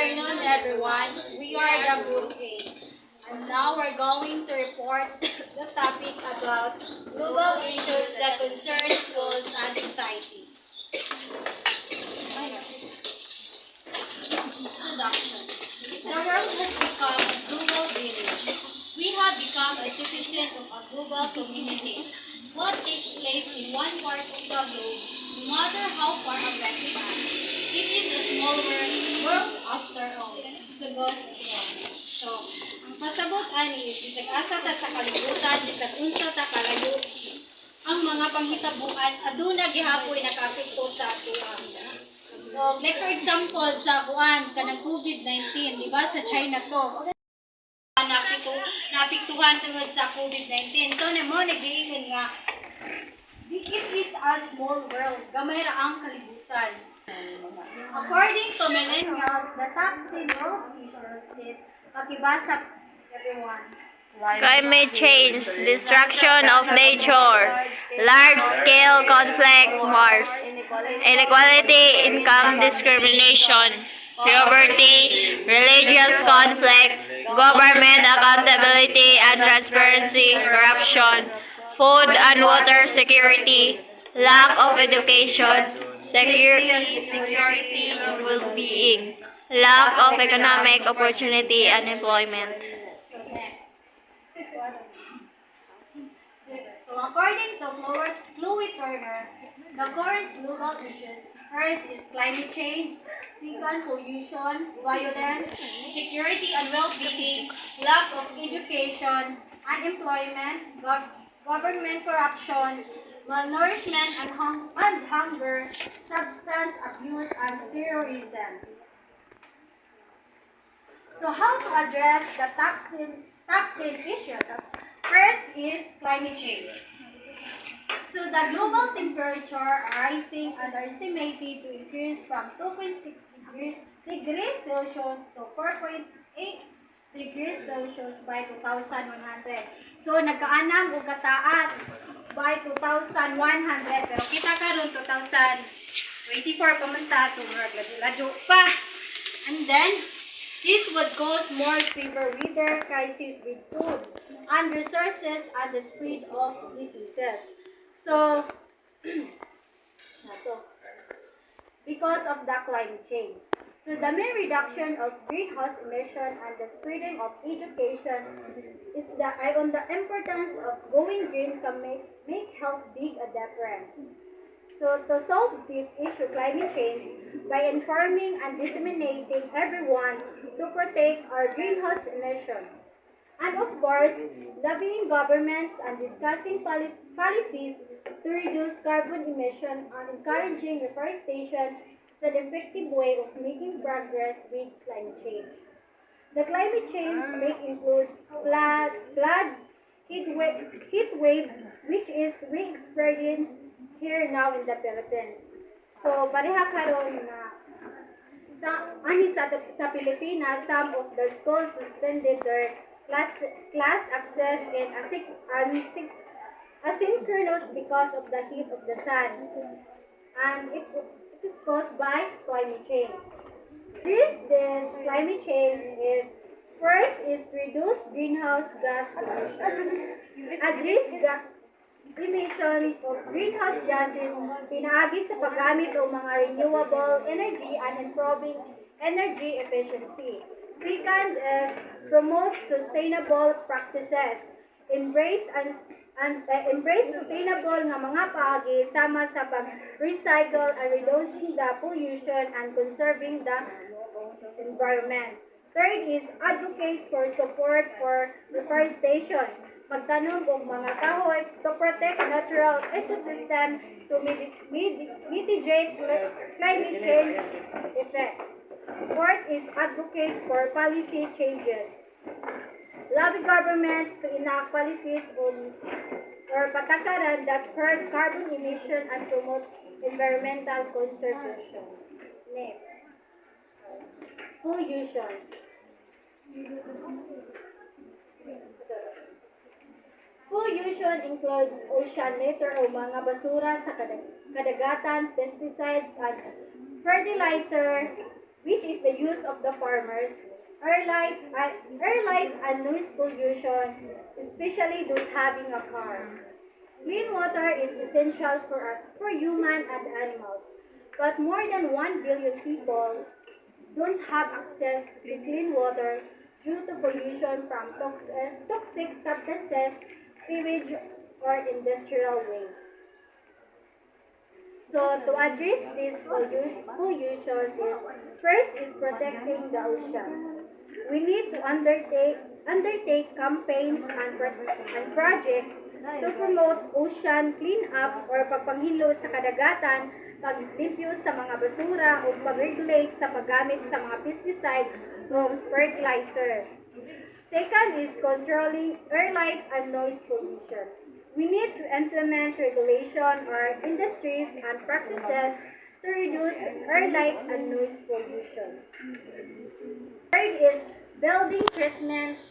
afternoon, everyone. We are the Group A. And now we're going to report the topic about global issues that concern schools and society. Introduction. The world has become a global village. We have become a citizen of a global community. What takes place in one part of the globe, no matter how far away it is, it is a small world after all. So goes as well. So, ang pasabot ani is bisag asa ta sa kalibutan, bisag unsa ta kalayo, ang mga panghitabuan aduna gihapoy nakaapekto sa atuan. So, like for example sa kuan kanang COVID-19, di ba sa China to. Naapektuhan tungod sa COVID-19. So, namo nag-iingon nga it is a small world. Gamay ra ang kalibutan. According to millennials, the top 10 world issues is pakibasa everyone. Climate change, destruction of nature, large-scale conflict, wars, inequality, income discrimination, poverty, religious conflict, government accountability and transparency, corruption, food and water security, lack of education, security and well-being, lack of economic opportunity and employment. So according to Chloe Turner, the current global issues first is climate change, second pollution, violence, security and well-being, lack of education, unemployment, government corruption, malnourishment and hunger, substance abuse and terrorism. So how to address the top 10 issues? First is climate change. So the global temperature rising and are estimated to increase from 2.6 degrees Celsius to 4.8 degrees Celsius by 2100. So nagkaanam o kataas by 2100. Pero kita karon 2024 pamunta, so ladyo pa. And then this would cause more severe weather crisis with food and resources and the spread of diseases. So, because of the climate change. So, the main reduction of greenhouse emission and the spreading of education is on the importance of going green can make health big a difference. So, to solve this issue, climate change, by informing and disseminating everyone to protect our greenhouse emissions. And of course, lobbying governments and discussing policies to reduce carbon emission and encouraging reforestation is an effective way of making progress with climate change. The climate change may include floods, heat waves, which is we experience here now in the Philippines. So, pareha karon na sa Pilipinas, some of the schools suspended their class access and asynchronous because of the heat of the sun. And it is caused by climate change. This climate change is first is reduce greenhouse gas emissions. Address emission of greenhouse gases pinaagi sa paggamit ng mga renewable energy and improving energy efficiency. Second is promote sustainable practices. Embrace sustainable nga mga paagi sama sa pag-recycle and reducing the pollution and conserving the environment. Third is advocate for support for reforestation. Magtanom og mga kahoy to protect natural ecosystem to mitigate climate change effects. Fourth is advocate for policy changes. Lobby governments to enact policies or patakaran that curb carbon emission and promote environmental conservation. Next. Pollution. Pollution includes ocean litter o mga basura sa kadagatan, pesticides and fertilizer, which is the use of the farmers, air light and noise pollution, especially those having a car. Clean water is essential for human and animals, but more than 1 billion people don't have access to clean water due to pollution from toxic substances, sewage, or industrial waste. So to address this pollution first is protecting the oceans. We need to undertake campaigns and projects to promote ocean cleanup or pagpanghilo sa kadagatan, paglimpyo sa mga basura o pag-regulate sa paggamit sa mga pesticide o fertilizer. Second is controlling air light and noise pollution. We need to implement regulation or industries and practices to reduce air light and noise pollution. Third is building treatment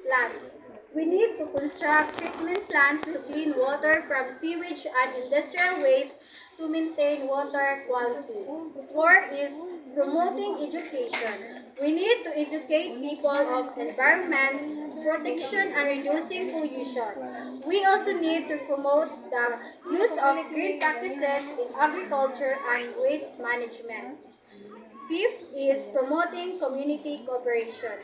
plants. We need to construct treatment plants to clean water from sewage and industrial waste to maintain water quality. Fourth is promoting education. We need to educate people of environment protection and reducing pollution. We also need to promote the use of green practices in agriculture and waste management. Fifth is promoting community cooperation.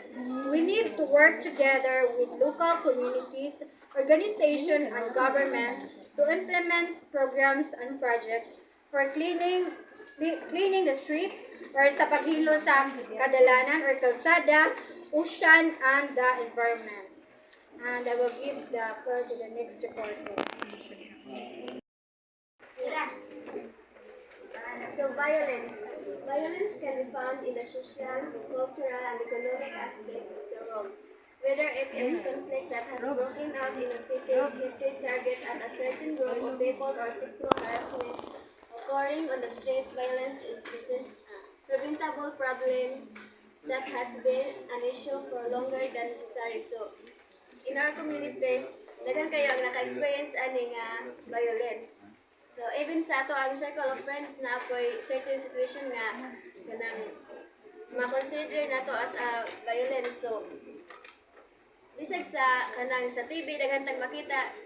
We need to work together with local communities, organizations, and government to implement programs and projects for cleaning the street or sa paghilo sa kadalanan or kalsada, ocean, and the environment. And I will give the floor to the next reporter. So violence. Violence can be found in the social, cultural, and economic aspect of the world. Whether it is conflict that has broken out in a city, hatred target at a certain group of people, or sexual harassment occurring on the streets, violence is a preventable problem that has been an issue for longer than necessary. So, in our community, daghan kayo ang naka-experience ani nga violence. So, even sa ato ang circle of friends na ako'y certain situation nga kanang ma-consider na to as a violence. So, bisag sa kanang sa TV, daghan tag makita,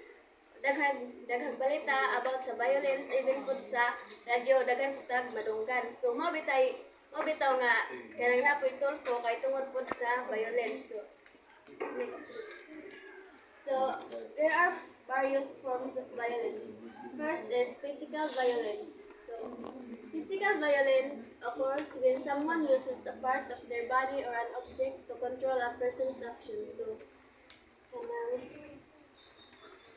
daghang balita about sa violence, even po sa radyo, daghan tag madunggan. So, mabitaw nga kanang napoy tulpo kay tungod po sa violence. So, next. So, there are various forms of violence. First is physical violence. So, physical violence occurs when someone uses a part of their body or an object to control a person's actions. So,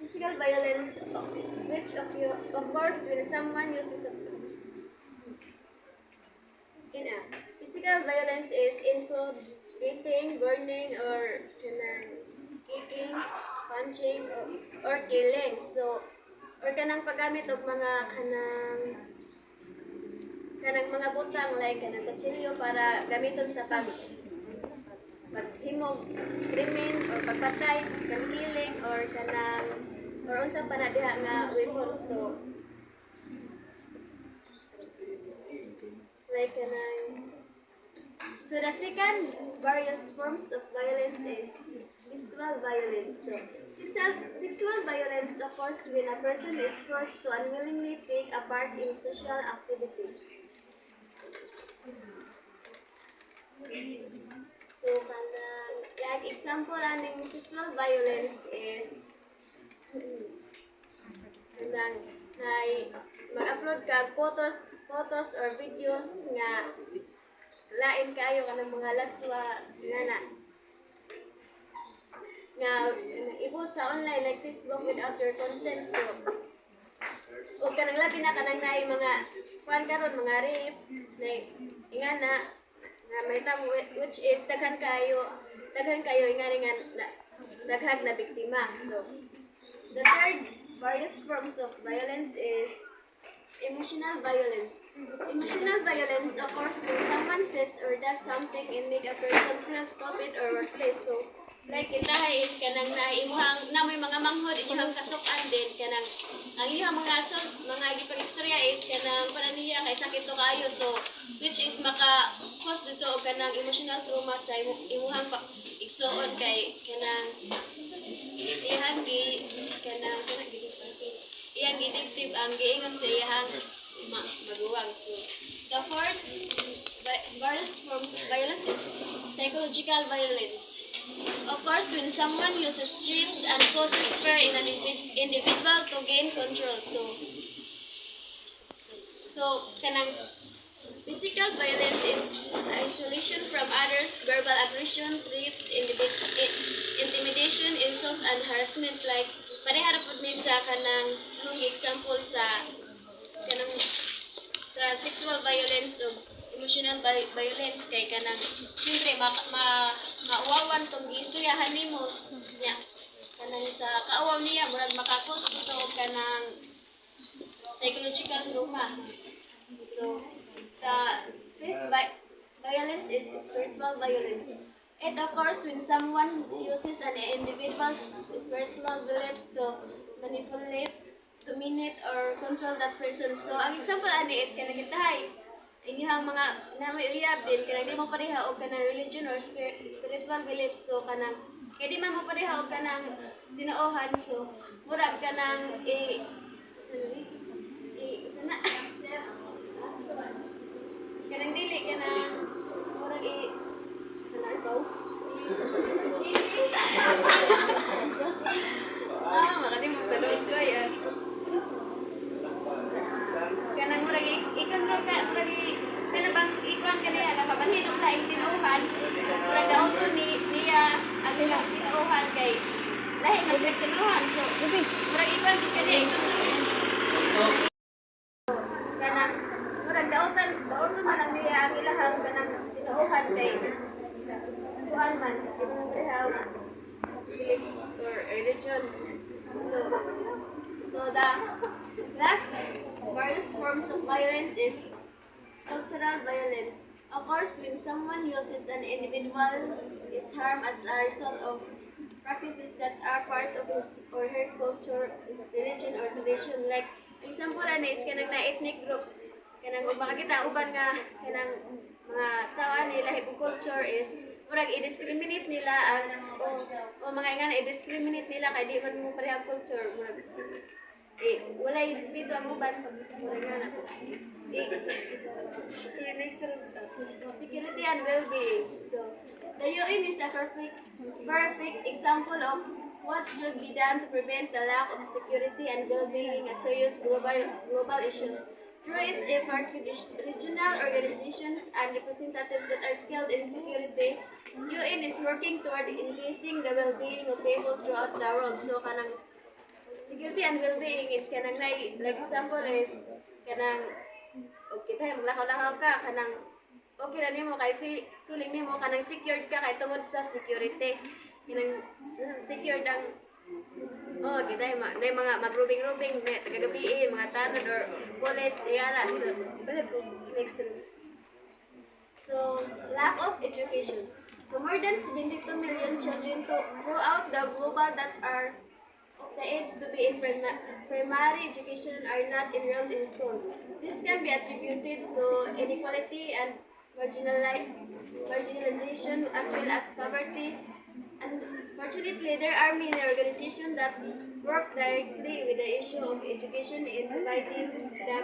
physical violence, which occurs when someone uses physical violence includes beating, burning, or kicking, punching, or killing. So, or kanang paggamit og mga kanang mga butang like kanang kutsilyo para gamiton sa paghimog, krimen, or pagpatay, kanang killing, or unsa pa na diha nga weapon. So, like so the second various forms of violence is sexual violence. So, sexual violence occurs when a person is forced to unwillingly take a part in social activity. So, like example aning sexual violence is mag-upload ka photos or videos nga lain kayo kanang mga laswa nga ipost sa online like Facebook without your consent. So, o kanang labi na kanang naay mga kuan karon mga rape like ingana nga may tamo which is daghan kayo ingani nga daghang na biktima. So, the third various forms of violence is emotional violence. Emotional violence occurs when someone says or does something and make a person feel stupid or worthless. So, like itahay is kanang naimuhang na may mga manghod inyong kasukan din kanang ang inyong mga gipang istorya is kanang para niya kay sakit to kayo. So, which is maka-cause dito og kanang emotional trauma sa imuhang igsuon kay kanang iyang kanang iyang gidibdib ang giingon sa iyang maguwang. So the fourth various forms of violence is psychological violence. Of course, when someone uses threats and causes fear in an individual to gain control. So kanang physical violence is isolation from others, verbal aggression, threats, intimidation, insult, and harassment. Like pareha ra pud mi sa kanang example sa kanang sa sexual violence o emotional violence kay kanang syempre mauwawan tong giisuyahan nimo nya kanang sa kaawaw niya murag makakos ito og kanang psychological trauma. So the fifth violence is spiritual violence. It occurs when someone uses an individual's spiritual beliefs to manipulate, dominate, or control that person. So ang example ani is kanang gitahay inyong mga namoy uyab din kanang di mo pareha og kanang religion or spiritual beliefs. So kanang kay di man mo pareha og kanang tinuohan, so murag kanang kanang dili kanang murag sana ikaw makati mo tuloy ko yan kanang murag ikontrol ka murag kanang ikuan kaniya napapanhinog laing tinuuhan murag daoton niya ang ilang tinuuhan kay lahi mas tinuuhan. So murag ikuan kaniya kanang murag daoton man ang niya ang ilahang kanang tinuuhan kay kuan man di mo pareha beliefs or religion. So the last various forms of violence is cultural violence. Of course, when someone uses an individual is harm as a result of practices that are part of his or her culture, religion, or tradition. Like example ani is kanang na ethnic groups kanang uban kita uban nga kanang mga tao ani lahi og culture is murag i-discriminate nila ang o mga nga i-discriminate nila kay di man mo parehang culture murag walay respeto ang uban murag nga security and well-being. So the UN is a perfect example of what should be done to prevent the lack of security and well-being as serious global issues. Through its effort, regional organizations and representatives that are skilled in security, UN is working toward increasing the well-being of people throughout the world. So kanang security and well-being is kanang like example is kanang okay tayo maglakaw-lakaw ka kanang okay ra nimo kay feeling nimo kanang secured ka kay tungod sa security kanang secured ang kita may mga magrubing-rubing taga-gabi mga tanod or police yara so next news. So lack of education. So more than 72 million children throughout the global that are of the age to be in primary education are not enrolled in school. This can be attributed to inequality and marginalization as well as poverty. And fortunately, there are many organizations that work directly with the issue of education in providing the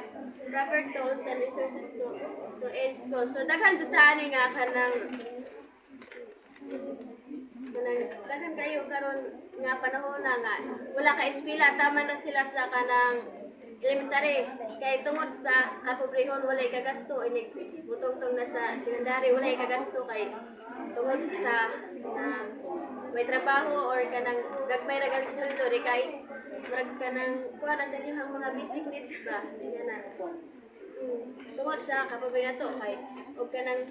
proper tools and resources to aid schools. So daghan sa tani nga kanang daghan kayo karon nga panahon na nga wala ka eskwela tama na sila sa kanang elementary kay tungod sa kapobrehon walay kagasto inig butong-tong na sa secondary walay kagasto kay tungod sa may trabaho or kanang gagmay ra gal sweldo di kay murag kanang kuha na din yung mga basic needs ba dinya na tungod sa kapobrehon to kay og kanang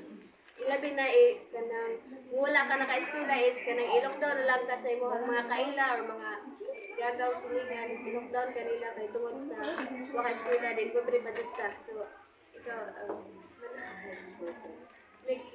ilabi na kanang wala ka naka-eskwela is kanang i-lockdown lang ka sa imong mga kaila or mga gagaw silingan i-lockdown kanila kay tungod sa waka eskwela din pobre pa jud ka. So ikaw next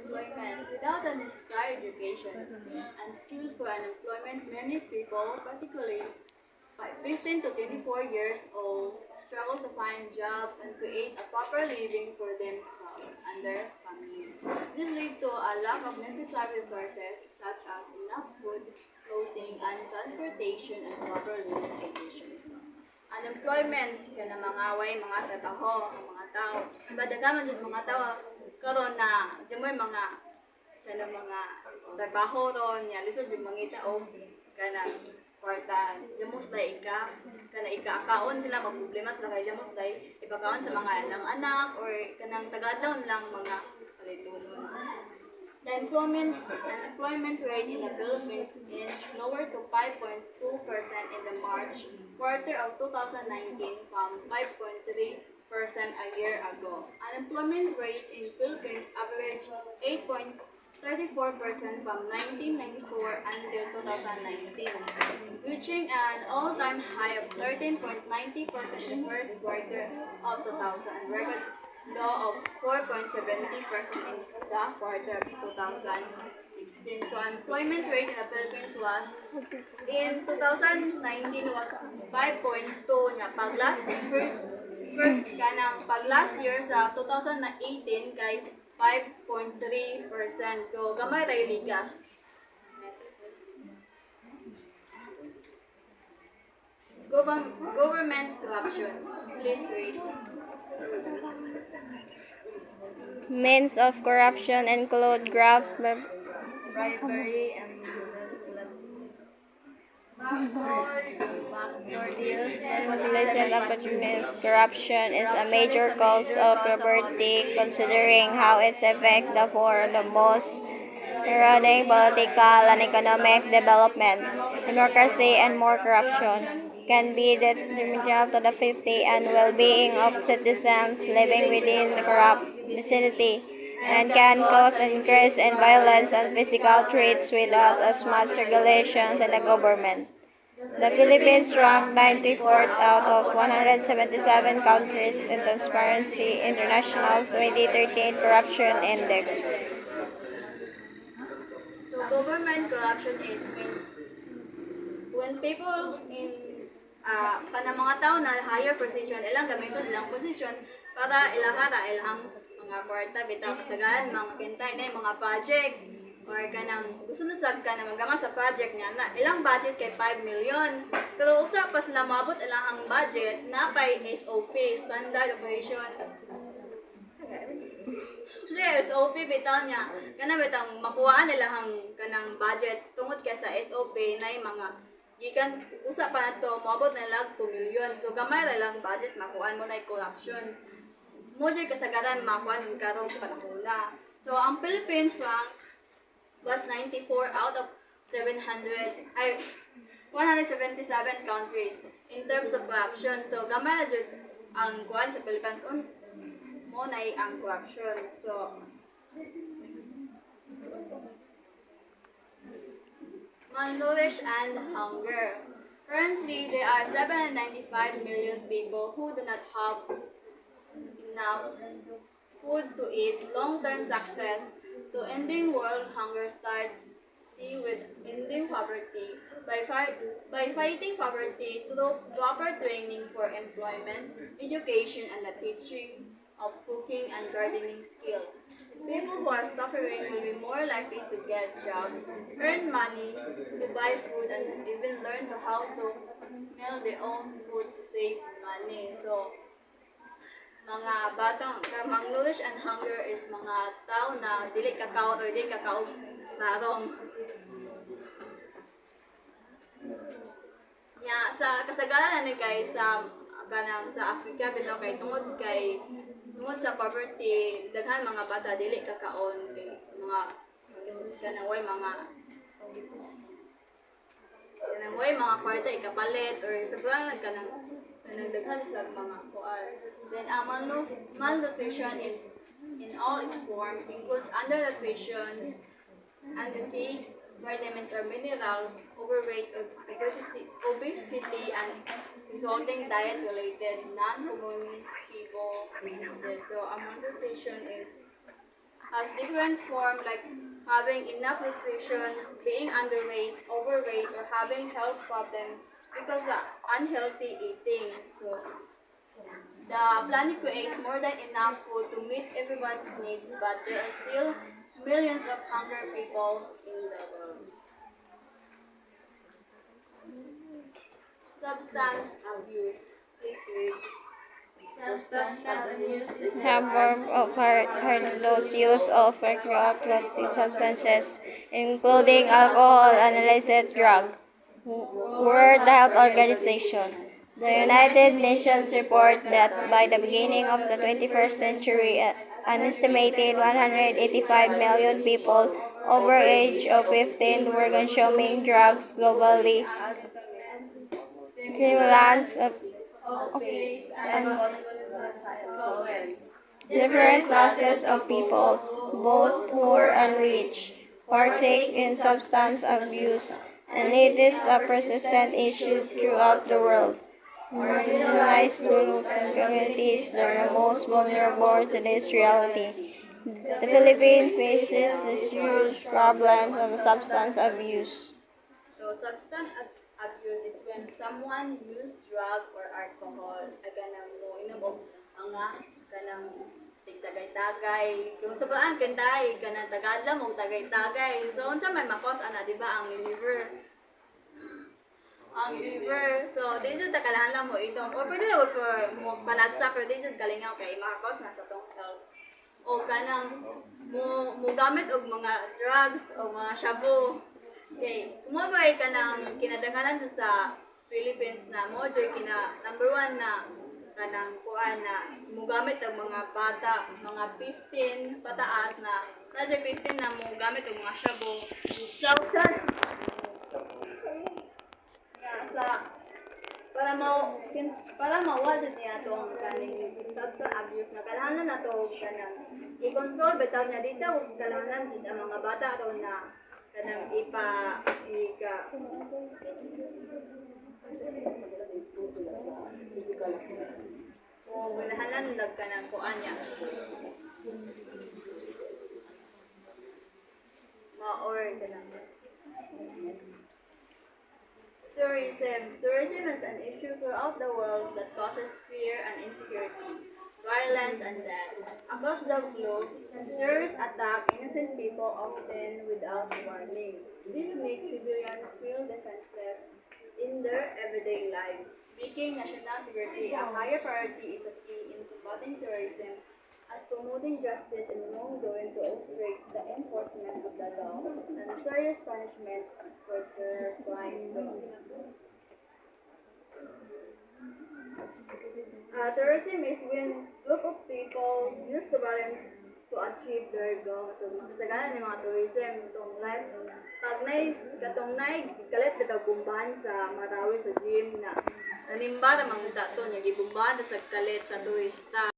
employment without the necessary education and skills for unemployment. Many people, particularly 15 to 24 years old, struggle to find jobs and create a proper living for themselves and their families. This leads to a lack of necessary resources such as enough food, clothing, and transportation and proper living conditions. Unemployment kana mga way mga trabaho ang mga tao. Badagaman jud mga tao karon na dimoy mga kana mga trabaho ron nya lisod jud mangita og kana kwarta. Demos dai kana akaon sila mag problema sila kay demos dai ipakaon sa mga ilang anak or kanang taga-adlaw lang mga palitunon. The unemployment rate in the Philippines inched lower to 5.2% in the March quarter of 2019 from 5.3% a year ago. Unemployment rate in Philippines averaged 8.34% from 1994 until 2019, reaching an all-time high of 13.90% in first quarter of 2000 and record low of 4.70% in the quarter of 2016. So unemployment rate in the Philippines was in 2019 was 5.2 nya pag last year sa 2018 kay 5.3%. So gamay ray ligas. Government corruption. Please read. Means of corruption include graft, Bribery and manipulation of opportunities. Corruption is a major cause of poverty, considering how its effect the poor the most, eroding political and economic development. Democracy and more corruption can be detrimental to the safety and well-being of citizens living within the corrupt vicinity, and can cause an increase in violence and physical threats without as much regulations in the government. The Philippines ranked 94th out of 177 countries in Transparency International's 2013 Corruption Index. So government corruption is means when people in kanang mga tao na higher position, ilang gamiton ilang position para ilahara ilang mga kwarta bitaw kasagaran mga pintay na mga project or kanang gusto na sad ka na magama sa project niya na ilang budget kay 5 million pero usa pa sila maabot ilang budget na kay SOP standard operation. Kasi SOP bitaw niya kana bitang makuhaan nila hang kanang budget tungod kay sa SOP na mga gikan usa pa nato moabot na lang 2 million. So gamay ra lang budget makuhaan mo na corruption. Mo jud kasagaran makuhaan karong panahon na. So ang Philippines rank was 94 out of 177 countries in terms of corruption. So gamay ra jud ang kuan sa Philippines mo na ang corruption. So malnourished and hunger. Currently, there are 795 million people who do not have enough food to eat. Long-term success to ending world hunger starts with ending poverty by fighting poverty through proper training for employment, education, and the teaching of cooking and gardening skills. People who are suffering will be more likely to get jobs, earn money to buy food, and even learn how to mill their own food to save money. So, mga batang malnourished and hunger is mga tao na dili kakaon or dili kakaon tarong. Nya sa kasagaran ni kay sa kanang sa Africa bitaw kay tungod sa poverty daghan mga bata dili kakaon kay mga kanang way mga kwarta ikapalit or sobrang kanang daghan sa mga kuan. Then malnutrition is in all its form includes undernutrition, underfeed, vitamins or minerals, overweight, obesity, and resulting diet-related non-communicable diseases. So, malnutrition is has different forms like having enough nutrition, being underweight, overweight, or having health problems because of unhealthy eating. So the planet creates more than enough food to meet everyone's needs, but there are still millions of hungry people in the world. Substance abuse. Please read. Substance abuse is the Harm of harmless use of recreational substances, including alcohol and illicit drug. World Health Organization. The United Nations report that by the beginning of the 21st century, an estimated 185 million people over age of 15 were consuming drugs globally. Stimulants, and different classes of people, both poor and rich, partake in substance abuse, and it is a persistent issue throughout the world. Marginalized groups and communities are the most vulnerable to this reality. The Philippines faces this huge problem of substance abuse. So, abuse is when someone use drug or alcohol, kanang mo inom og mga kanang tigtagay-tagay. Kung sa baan kantay kanang tagadla mo tagay-tagay. So unsa may makos ana di ba ang liver? Ang liver. So di jud takalahan lang mo inom. O pwede mo panagsa pero di jud kalingaw kay makakos na sa tong health. O kanang mo gamit og mga drugs o mga shabu. Okay, kumabay ka ng kinadanghanan sa Philippines na mo dyan number 1 na kanang kuan na mugamit ang mga bata, mga 15 pataas na dyan 15 na mugamit ang mga shabu. So, para mawala niya itong kaning substance abuse na kailangan na ito kanang i-control bitaw niya dito kailangan ang mga bata ito na kanang kailangan nagkanang kuan niya ma-or kanang Tourism is an issue throughout the world that causes fear and insecurity, violence and death. Across the globe, terrorists attack innocent people often without warning. This makes civilians feel defenseless in their everyday lives. Making national security a higher priority is a key in combating terrorism as promoting justice and wrongdoing to illustrate the enforcement of the law and serious punishment for terror crimes. Terrorism is when group of people use the violence to achieve their goals. So, makasagalan ng mga tourism itong less katong kalit na bumbahan sa Marawi sa gym na nanimba na mga tato niya gibumbahan sa kalit sa turista.